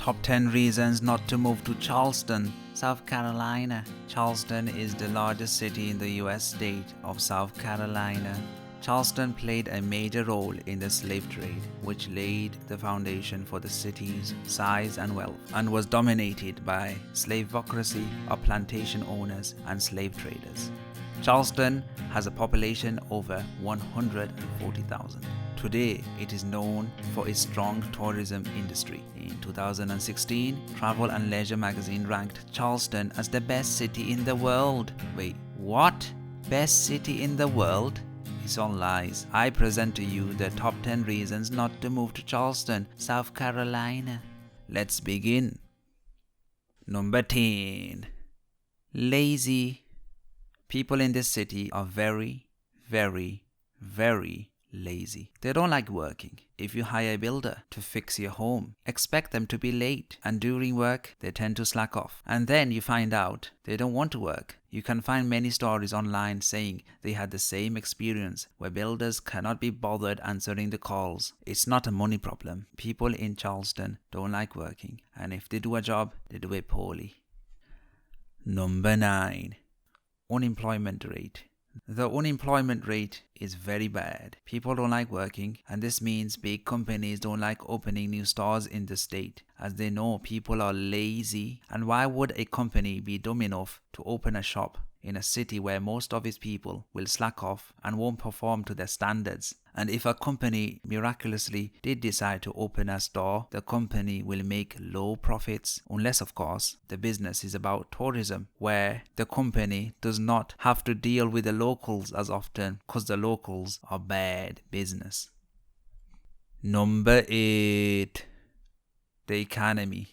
Top 10 reasons not to move to Charleston, South Carolina. Charleston is the largest city in the US state of South Carolina. Charleston played a major role in the slave trade, which laid the foundation for the city's size and wealth, and was dominated by slavocracy of plantation owners and slave traders. Charleston has a population over 140,000. Today, it is known for its strong tourism industry. In 2016, Travel and Leisure magazine ranked Charleston as the best city in the world. Wait, what? Best city in the world? It's all lies. I present to you the top 10 reasons not to move to Charleston, South Carolina. Let's begin. Number 10. Lazy. People in this city are very, very, very lazy. They don't like working. If you hire a builder to fix your home, expect them to be late, and during work they tend to slack off. And then you find out they don't want to work. You can find many stories online saying they had the same experience where builders cannot be bothered answering the calls. It's not a money problem. People in Charleston don't like working, and if they do a job, they do it poorly. Number 9. Unemployment rate. The unemployment rate is very bad. People don't like working, and this means big companies don't like opening new stores in the state, as they know people are lazy. And why would a company be dumb enough to open a shop in a city where most of its people will slack off and won't perform to their standards? And if a company miraculously did decide to open a store, the company will make low profits, unless of course the business is about tourism, where the company does not have to deal with the locals as often because the locals are bad business. Number 8. The economy.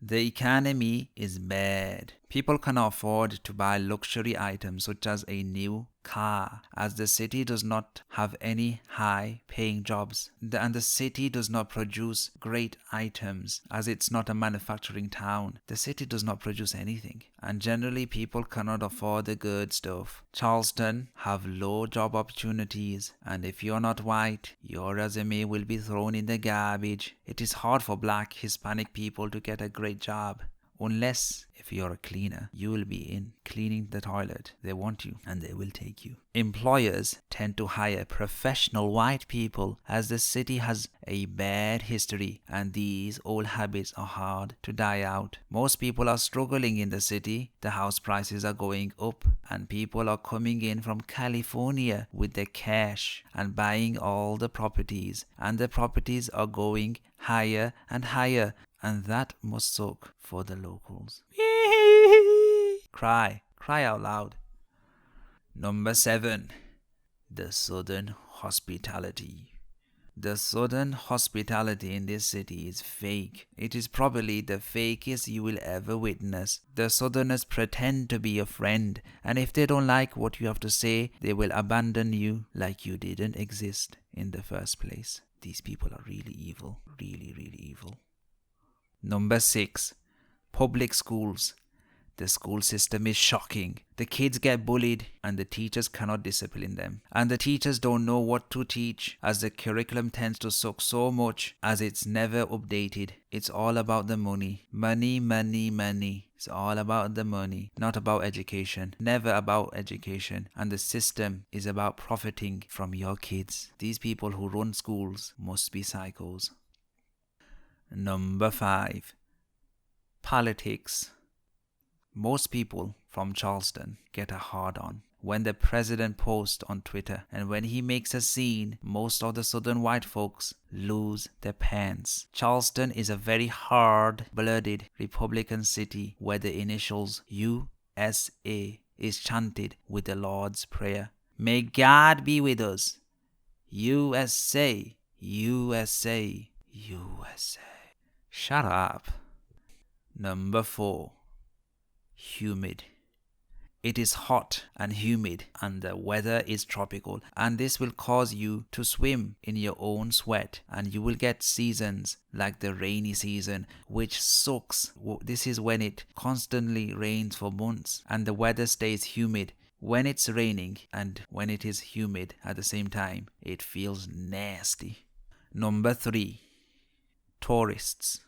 The economy is bad. People cannot afford to buy luxury items such as a new car, as the city does not have any high-paying jobs, and the city does not produce great items, as it's not a manufacturing town. The city does not produce anything, and generally people cannot afford the good stuff. Charleston have low job opportunities, and if you're not white, your resume will be thrown in the garbage. It is hard for Black, Hispanic people to get a great job. Unless if you're a cleaner, you will be in cleaning the toilet. They want you and they will take you. Employers tend to hire professional white people, as the city has a bad history and these old habits are hard to die out. Most people are struggling in the city. The house prices are going up and people are coming in from California with their cash and buying all the properties, and the properties are going higher and higher. And that must suck for the locals. Cry out loud. Number 7. The Southern hospitality. The Southern hospitality in this city is fake. It is probably the fakest you will ever witness. The Southerners pretend to be your friend, and if they don't like what you have to say, they will abandon you like you didn't exist in the first place. These people are really evil. Really, really evil. Number 6. Public schools. The school system is shocking. The kids get bullied and the teachers cannot discipline them. And the teachers don't know what to teach, as the curriculum tends to suck so much as it's never updated. It's all about the money. Money, money, money. It's all about the money, not about education. Never about education. And the system is about profiting from your kids. These people who run schools must be psychos. Number 5. Politics. Most people from Charleston get a hard-on when the president posts on Twitter, and when he makes a scene, most of the southern white folks lose their pants. Charleston is a very hard-blooded Republican city where the initials USA is chanted with the Lord's Prayer. May God be with us. USA, USA, USA. Shut up. Number 4. Humid. It is hot and humid and the weather is tropical, and this will cause you to swim in your own sweat, and you will get seasons like the rainy season, which sucks. This is when it constantly rains for months and the weather stays humid. When it's raining and when it is humid at the same time, it feels nasty. Number 3. Tourists.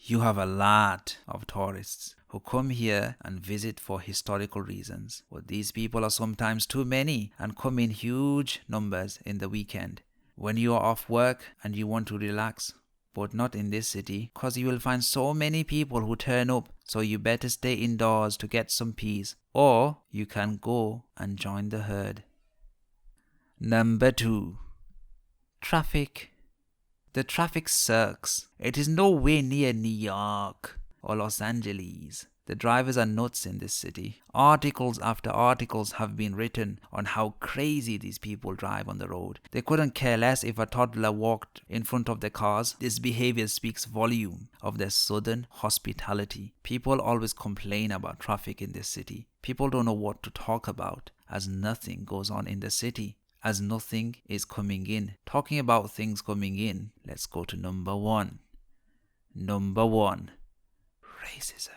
You have a lot of tourists who come here and visit for historical reasons, but these people are sometimes too many and come in huge numbers in the weekend when you are off work and you want to relax. But not in this city, cause you will find so many people who turn up, so you better stay indoors to get some peace, or you can go and join the herd. Number 2. Traffic. The traffic sucks. It is nowhere near New York or Los Angeles. The drivers are nuts in this city. Articles after articles have been written on how crazy these people drive on the road. They couldn't care less if a toddler walked in front of their cars. This behavior speaks volume of their southern hospitality. People always complain about traffic in this city. People don't know what to talk about, as nothing goes on in the city, as nothing is coming in. Talking about things coming in, let's go to number 1. Number 1, racism.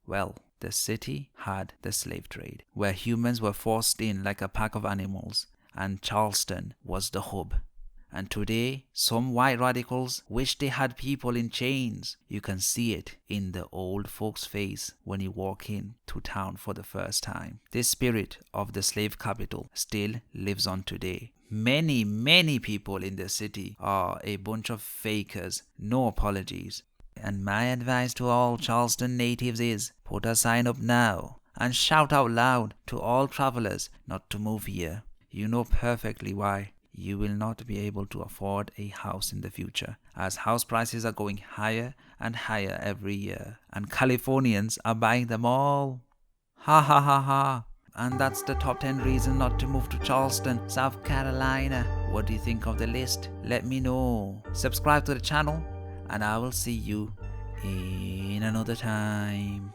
Well, the city had the slave trade, where humans were forced in like a pack of animals, and Charleston was the hub. And today, some white radicals wish they had people in chains. You can see it in the old folks' face when you walk in to town for the first time. This spirit of the slave capital still lives on today. Many people in the city are a bunch of fakers. No apologies. And my advice to all Charleston natives is, put a sign up now and shout out loud to all travelers not to move here. You know perfectly why. You will not be able to afford a house in the future, as house prices are going higher and higher every year, and Californians are buying them all. Ha ha ha ha. And that's the top 10 reasons not to move to Charleston, South Carolina. What do you think of the list? Let me know. Subscribe to the channel, and I will see you in another time.